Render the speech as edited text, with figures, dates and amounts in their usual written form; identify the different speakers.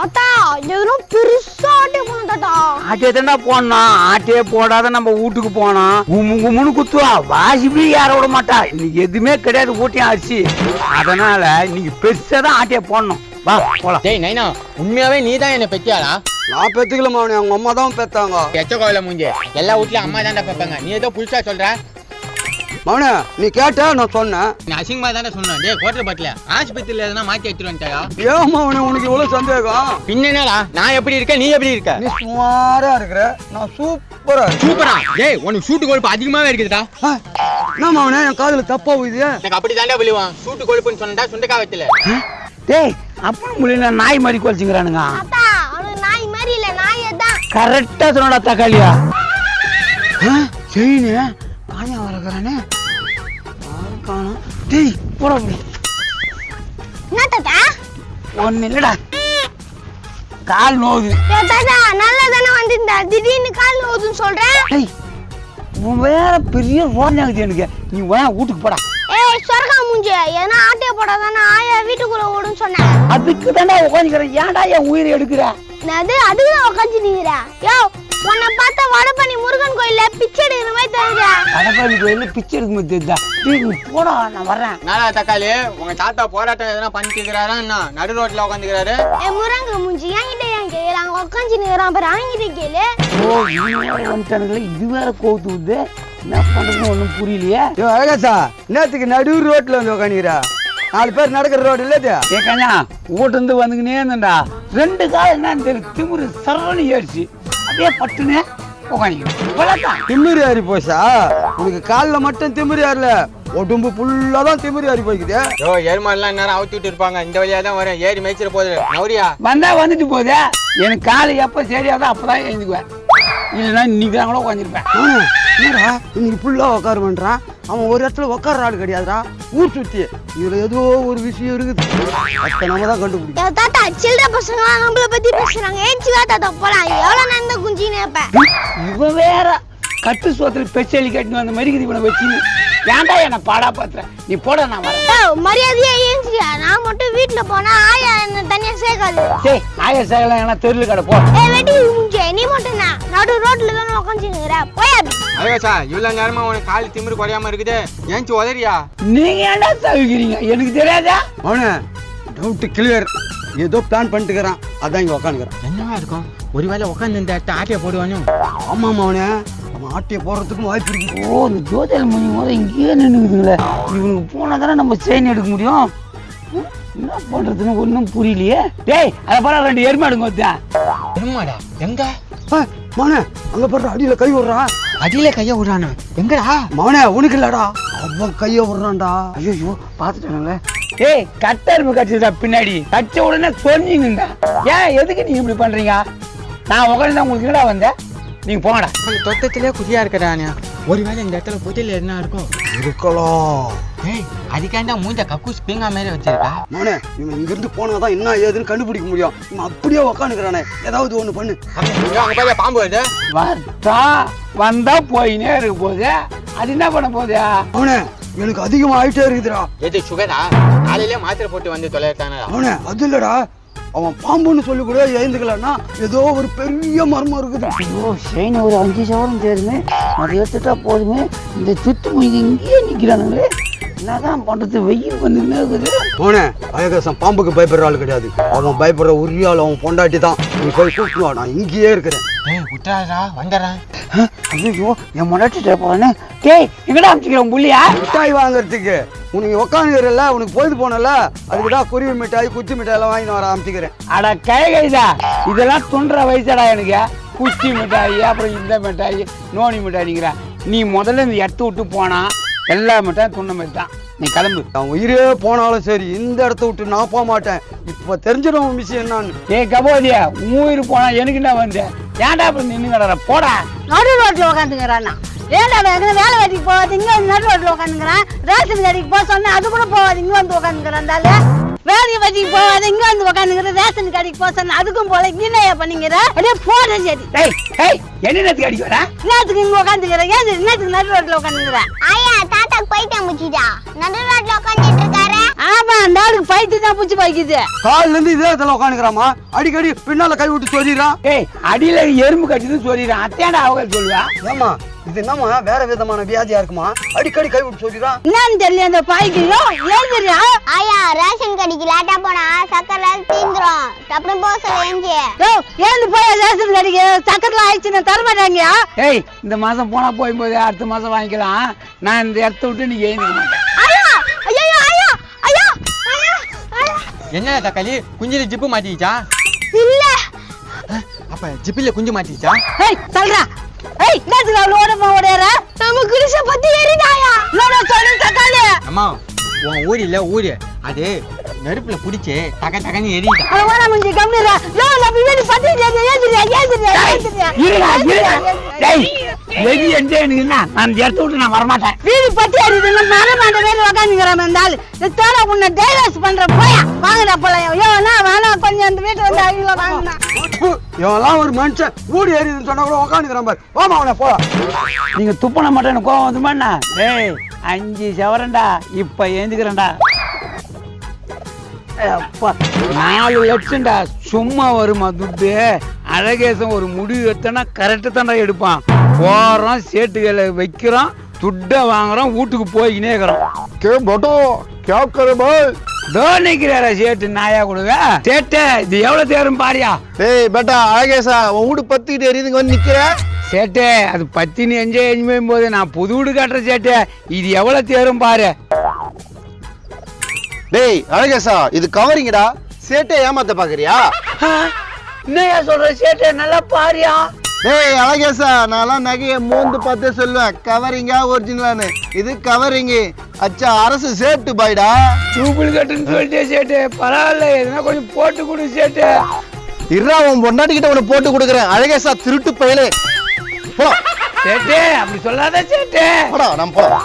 Speaker 1: அத்தா எதுவும் பெருசா ஆட்டே போனோம் தாத்தா.
Speaker 2: ஆட்டே தானே போடணும். ஆட்டே போடாத நம்ம வீட்டுக்கு போனோம். கும்முன்னு குத்துவா. வாசிப்பி யார விட மாட்டா. இன்னைக்கு எதுவுமே கிடையாது ஊட்டியும் அரிசி. அதனால இன்னைக்கு பெருசா தான் ஆட்டே போடணும். வா போலாம்.
Speaker 3: டேய் நைனா, உண்மையாவே நீ தான் என்ன பெத்தியாடா?
Speaker 4: நான் பெத்துக்கலமா, அவங்க அம்மா தான் பெத்தாங்க.
Speaker 3: எச்ச கோவில மூஞ்சி, எல்லா வீட்லயும் அம்மா தான்டா பெப்பாங்க. நீ ஏதோ புதுசா சொல்ற.
Speaker 4: மவனே நீ கேட்ட, நான் சொன்னேன்.
Speaker 3: நீ அசிங்கமா தானே சொன்னேன். டேய் கோட்டர் பட்டல ஆஸ்பத்திரியில எதனா மாத்தி எடுத்துட்டு வந்துட்டாயா?
Speaker 4: ஏன் மவனே உனக்கு இவ்வளவு சந்தேகம்?
Speaker 3: பின்ன என்னடா, நான் எப்படி இருக்கேன், நீ எப்படி இருக்க?
Speaker 4: நீ சுமாரா இருக்கிற, நான் சூப்பரா இருக்கேன்.
Speaker 3: சூப்பரா? டேய் உனக்கு சூட்டு கொழுப்பு அதிகமாவே இருக்குதுடா.
Speaker 4: என்ன மவனே என் காதுல தப்பா போகுது?
Speaker 3: எனக்கு அப்படி தாண்டா விழுவான். சூட்டு கொழுப்புன்னு சொன்னடா சுண்டக்கா வெத்தல.
Speaker 2: டேய் அப்பனும் முடியல நாய் மாதிரி குறைச்சிக்கிறானுங்க.
Speaker 1: அத்தா அவனுக்கு நாய் மாதிரி இல்ல, நாயே தான்.
Speaker 2: கரெக்டா சொன்னடா தக்காளியா. செயினு காயா வரக்குறானே. டேய் போடா போய்.
Speaker 1: என்ன தாத்தா?
Speaker 2: ஒண்ணு இல்லடா, கால் நோவுது.
Speaker 1: ஏய் தாத்தா நல்லா தானே வந்திருந்தா, திடீர்னு கால் நோவுதுன்னு சொல்றேன்.
Speaker 2: டேய் உன் வேற பெரிய ரோஞ்சாகுது எனக்கு. நீ வேணா வீட்டுக்கு போடா.
Speaker 1: ஏய் சொர்க்கா மூஞ்சி, ஏன்னா ஆட்டே போடாதானே ஆயா வீட்டுக்குள்ள ஓடுன்னு சொன்னேன்.
Speaker 2: அதுக்கு தானே உட்காந்துக்கிறேன். ஏன்டா என் உயிரை எடுக்கிற?
Speaker 1: அதுக்கு தான் உட்காந்து நீரா. யோ உன்னை பார்த்தா வடபழனி முருகன் கோயில்ல பிச்சை எடுக்கிற மாதிரி தெரியுதா?
Speaker 2: வடபழனி கோயில்ல பிச்சை எடுக்கும் போது தெரியுதா? டேய் நீ போடா, நான் வர்றேன்.
Speaker 3: நாடா தக்காளி, உங்க தாத்தா போராட்டம் எதனா பண்ணிட்டு இருக்கிறாரா? என்ன நடு ரோட்ல உட்காந்துக்கிறாரு?
Speaker 1: ஏ முருங்க மூஞ்சி, என்கிட்ட ஏன் கேக்குற? அங்க உட்காந்து நிக்கிறான் பாரு, அவங்கிட்ட கேளு.
Speaker 2: ஓ இவங்க வந்துட்டானுங்களே, இது வேற கோவத்து விடுது. என்ன பண்றதுன்னு ஒன்றும் புரியலையே.
Speaker 4: ஐயோ அழகாசா, நேத்துக்கு நடு ரோட்ல வந்து உக்காந்துக்கிறா. 4 பேர் நடக்கிற ரோடு இல்லது.
Speaker 2: ஏக்காஞ்சா வீட்டு வந்துக்கினே இருந்தேன்டா. 2 காலம் என்னன்னு தெரியல, திமுரு சரணி ஏறிச்சு. அப்படியே பட்டுனே உட்காந்துக்கிறேன்.
Speaker 4: திமிரி ஏறி போச்சா? உனக்கு காலில் மட்டும் திமிரி ஏறல, உடம்பு ஃபுல்லா தான் திமிரி ஏறி போய்க்குது.
Speaker 3: யோ எருமாடெல்லாம் நேரம் அவுத்திட்டு இருப்பாங்க. இந்த வழியா தான் வரேன். ஏறி மேய்ச்சிட போகுது. நவரியா
Speaker 2: வந்தா வந்துட்டு போதே. எனக்கு காலை எப்போ சரியாதான் அப்பதான் எழுந்துக்குவேன். இல்லைன்னா இன்னைக்கு தான் கூட உட்காந்துருப்பேன்.
Speaker 4: என்னடா இன்னைக்கு ஃபுல்லா உட்கார பண்றான்? அவன் ஒரு இடத்துல உட்கார ஆள் கிடையாதுடா, ஊர் சுத்தி. இதுல ஏதோ ஒரு விஷயம் இருக்குது. அப்ப நம்ம தான் கண்டுபிடிக்கும்.
Speaker 1: ஏ தாத்தா சில்ற பசங்க நம்மள பத்தி பேசுறாங்க. ஏஞ்சி வா தாத்தா போலாம். எவ்வளவு நேரம் குஞ்சி நேப்ப?
Speaker 2: இவன் வேற கட்டு சோத்துல பெச்சலி கட்டினு வந்த மாதிரி இவனை வச்சு ஏன்டா என்ன பாடா பாத்துற? நீ போட, நான் வரேன்.
Speaker 1: ஏ மரியாதையா ஏஞ்சியா. நான் மட்டும் வீட்டுல போனா ஆயா என்ன தனியா சேர்க்காது.
Speaker 2: சரி ஆயிரம் சேகலாம் ஏன்னா தெருவில் கடை போ.
Speaker 1: ஏ வெட்டி மூஞ்சி, நீ மட்டும் தான் நடு ரோட்ல தானே உட்காந்து நிக்கிற. போயா.
Speaker 3: அழகாச்சா, இவ்வளவு நேரமா உனக்கு கால் திமிரு குறையாம இருக்குது. ஏஞ்சி உதறியா?
Speaker 2: நீங்க ஏன்டா தவிக்கிறீங்க? எனக்கு தெரியாதா?
Speaker 4: அவனே டவுட் கிளியர். ஏதோ பிளான் பண்ணிட்டுக்கிறான், அதான் இங்க உட்காந்துக்கிறான்.
Speaker 3: என்னவா இருக்கும்? ஒருவேளை உட்காந்து இந்த இடத்த ஆட்டிய போடுவானு.
Speaker 4: ஆமாம் அவனே, அவன் ஆட்டிய போறதுக்கும் வாய்ப்பு இருக்கு.
Speaker 2: ஓ இந்த ஜோதியல் மணி போது இங்கேயே நின்றுக்குதுங்களே. இவனுக்கு போனா தானே நம்ம செயின் எடுக்க முடியும். என்ன பண்றதுன்னு ஒன்றும் புரியலையே. டேய் அதை போல 2 எருமாடுங்க வச்சேன்.
Speaker 3: எருமாடா எங்க?
Speaker 4: மவனே அங்க போடுற அடியில கை விடுறான்.
Speaker 3: அடியில கைய விடுறானா? எங்கடா?
Speaker 4: மவனே உனக்கு இல்லடா, அவன் கைய விடுறான்டா.
Speaker 2: ஐயோ பார்த்துட்டானுங்களே. ஏய் கட்டெரும்பு கடிச்சதா பின்னாடி கடிச்ச உடனே சொன்னீங்கடா. ஏன் எதுக்கு நீங்க இப்படி பண்றீங்க? நான் உட்காந்து உங்களுக்கு என்னடா வந்தேன்? நீங்க போங்கடா.
Speaker 3: தொட்டத்திலே குதியா இருக்கடானே. ஒருவேளை இந்த இடத்துல புதையல் என்ன இருக்கும்?
Speaker 4: இருக்கலாம்.
Speaker 3: ஏய் அதுக்காண்டா மூஞ்ச கக்கூஸ் பீங்கா மாதிரி வச்சிருக்கா.
Speaker 4: மவனே இவன் இங்க இருந்து போனாதான் என்ன ஏதுன்னு கண்டுபிடிக்க முடியும். இவன் அப்படியே உக்காந்துக்கிறானே, ஏதாவது ஒண்ணு பண்ணு.
Speaker 3: அங்க பாரு பாம்பு வருது.
Speaker 2: வரட்டா வந்தா போயினே இருக்க போகுது. அது என்ன பண்ண போகுது?
Speaker 4: அவனே எனக்கு அதிகமா ஆயிட்டே இருக்குதுடா.
Speaker 3: எது சுகரா? காலையிலே மாத்திரை போட்டு வந்து தொலைத்தானே.
Speaker 4: அவனே அது இல்லடா, அவன் பாம்புன்னு சொல்லி கூட எழுந்துக்கலன்னா ஏதோ ஒரு பெரிய மர்மம் இருக்குது.
Speaker 2: ஐயோ செயின் ஒரு 5 சவரம் தேருமே, அதை எடுத்துட்டா போதுமே. இந்த சுத்து மொழி இங்கேயே நிக்கிறானுங்களே. என்னதான் பண்றது? வெயில் வந்துன்னு இருக்குது.
Speaker 4: அவனே அழகேசன் பாம்புக்கு பயப்படுற ஆள் கிடையாது. அவன் பயப்படுற உரிய ஆள் அவன் பொண்டாட்டி தான். நீ போய் கூப்பிட்டு வா, நான் இங்கேயே இருக்கிறேன்.
Speaker 3: ஏய் விட்டாரா, வந்துடுறேன்.
Speaker 2: ஐயோ என் முன்னாடி போறேன்னு. டேய் எங்கடா அமைச்சிக்கிறேன் புள்ளியா?
Speaker 4: மிட்டாய் வாங்குறதுக்கு உனக்கு உக்காந்துக்கிறல்ல, உனக்கு பொழுது போனல, அதுக்குதான் குருவி மிட்டாய் குச்சி மிட்டாய் எல்லாம் வாங்கி வர அமைச்சிக்கிறேன்.
Speaker 2: அட கைதா, இதெல்லாம் துண்டுற வயசாடா எனக்கு. குச்சி மிட்டாய், அப்புறம் இந்த மிட்டாய், நோனி மிட்டாய்ங்கிறேன். நீ முதல்ல இந்த இடத்த விட்டு போனா எல்லா மிட்டாயும் துண்ண மாதிரி தான். நீ கிளம்பு.
Speaker 4: நான் உயிரே போனாலும் சரி இந்த இடத்த விட்டு நான் போக மாட்டேன். இப்ப தெரிஞ்சிடும் விஷயம் என்னன்னு.
Speaker 2: ஏய் கபோதியா, உயிர் போனா எனக்கு என்ன வந்து? ஏன்டா அப்படி நின்று கிடற? போடா.
Speaker 1: நடு ரோட்ல உட்காந்துக்கிறானா? ஏன்டா வேலை வெட்டிக்கு போவாது இங்க வந்து நடு ரோட்ல உட்காந்துக்கிறான். ரேஷன் கடைக்கு போக சொன்னா அது கூட போவாது, இங்க வந்து உட்காந்துக்கிறான். வேலையை வெட்டிக்கு போவாது இங்க வந்து உட்காந்துக்கிற. ரேஷன் கடைக்கு போக சொன்னா அதுக்கும் போல இங்க பண்ணிக்கிற. அப்படியே போன சரி.
Speaker 2: ஏய் ஏய் என்ன நேரத்துக்கு அடிக்க வர?
Speaker 1: நேரத்துக்கு இங்க உட்காந்துக்கிறேன். ஏன் நேரத்துக்கு நடு ரோட்ல உட்காந்துக்கிறேன்? ஆயா தாத்தாக்கு போயிட்டு முடிச்சுடா, நடு ரோட்ல உட்காந்துட்டு இருக்காரு. ஆமா அந்த ஆளுக்கு பைத்து தான் பூச்சி பாய்க்குது.
Speaker 4: கால்ல இருந்து இதே இடத்துல உட்காந்துக்கிறாமா, அடிக்கடி பின்னால கை விட்டு சொல்லிடுறான்.
Speaker 2: ஏய் அடியில எறும்பு கட்டின்னு சொல்லிடுறான். அத்தையாண்டா அவங்க சொல்லுவா.
Speaker 4: ஏமா இது என்னமா வேற விதமான வியாதியா இருக்குமா? அடிக்கடி கை விட்டு சொல்லிடுறான்.
Speaker 1: என்னன்னு தெரியல அந்த பாய்க்கையோ ஏன் தெரியா?
Speaker 5: ஆயா ரேஷன் கடைக்கு லேட்டா போனா சக்கரை தீந்துரும். அப்புறம் போக சொல்ல ஏஞ்சி.
Speaker 1: ஏந்து போய் ரேஷன் கடைக்கு சக்கரெல்லாம் ஆயிடுச்சுன்னு தரமாட்டாங்க.
Speaker 2: ஏய் இந்த மாசம் போனா போகும்போது அடுத்த மாசம் வாங்கிக்கலாம். நான் இந்த இடத்த விட்டு நீ எழுந்துக்க மாட்டேன்.
Speaker 1: ஐயா ஐயோ ஐயா ஐயா ஐயா.
Speaker 3: என்ன தக்காளி குஞ்சில ஜிப்பு மாட்டிக்கிச்சா?
Speaker 1: இல்ல.
Speaker 3: அப்ப ஜிப்பில குஞ்சு மாட்டிக்கிச்சா?
Speaker 1: ஏய் சொல்றா. ஏய் நேத்துக்கு அவள ஓடற நம்ம குடிசை பத்தி ஏறிடாயா. நான் சொல்ற தக்காளி.
Speaker 3: அம்மா உன் ஊர் இல்ல ஊரு அது நெருப்புல புடிச்சு டக டகன்னு எரியுதா.
Speaker 1: அவன முஞ்சி கம்மிரா. நம்ம வீடு பத்தி ஏறியா ஏறியா.
Speaker 2: இருடா இருடா. டேய் எது எஞ்சேனுன்னா நான் இந்த இடத்த விட்டு நான் வர மாட்டேன்.
Speaker 1: வீடு பத்தி ஏறிதுன்னு மரமாண்ட வேற உட்காந்துங்கறாம இருந்தால் இத்தோட உன்னை டைவர்ஸ் பண்ற போயா. வாங்கடா போலாம். ஐயோ நான் வேணா கொஞ்சம் அந்த வீட்டு வந்து அவில வாங்கனா.
Speaker 4: இவெல்லாம் ஒரு மனுஷன் ஊடி ஏறிதுன்னு சொன்னா கூட உட்காந்துக்கிறான் பாரு. போமா அவனை போலாம்.
Speaker 2: நீங்க துப்பன மட்டும் எனக்கு கோவம் வந்துமாண்ணா? டேய் 5 சவரண்டா இப்ப ஏந்துக்கிறேன்டா. அப்பா 4 லட்சம்டா சும்மா வருமா துட்டு? அழகேசன் ஒரு முடிவு எடுத்தனா கரெக்டு தான்டா எடுப்பான். போறோம் சேட்டுகளை வைக்கிறோம் துட்டை வாங்குறோம் வீட்டுக்கு போய்கினே இருக்கிறோம். நிக்கிறாரா சேட்டு நாயா கொடுவ சேட்டே இது எவ்வளவு தேரும் பாரியா?
Speaker 6: டேய் பேட்டா அழகேசா உன் வீடு பத்திக்கிட்டு எரியுதுங்க வந்து நிக்கிற.
Speaker 2: சேட்டே அது பத்தின்னு என்ஜாய் போது நான் புது வீடு கட்டுறேன் சேட்டே. இது எவ்வளவு தேரும் பாரு.
Speaker 6: டேய் அழகேசா இது கவரிங்கடா. சேட்டை ஏமாத்த பாக்குறியா?
Speaker 2: என்னையா சொல்ற சேட்டே நல்லா பாரியா?
Speaker 6: டேய் அழகேசா நான்லாம் நகையை மோந்து பார்த்தே சொல்லுவேன் கவரிங்கா ஒரிஜினலானு. இது கவரிங்கு. அச்சா அரசு சேஃப்டி பாய்டா.
Speaker 2: டூபிள் கட்டுன்னு சொல்லிட்டே சேட்டே. பரவாயில்ல எதுனா கொஞ்சம் போட்டு கொடு சேட்டே.
Speaker 6: இருடா உன் பொண்டாட்டிக்கிட்ட உனக்கு போட்டு கொடுக்குறேன். அழகேசா திருட்டு பயலே. போடா
Speaker 2: சேட்டே அப்படி சொல்லாத சேட்டே.
Speaker 6: போடா நம்ம போலாம்.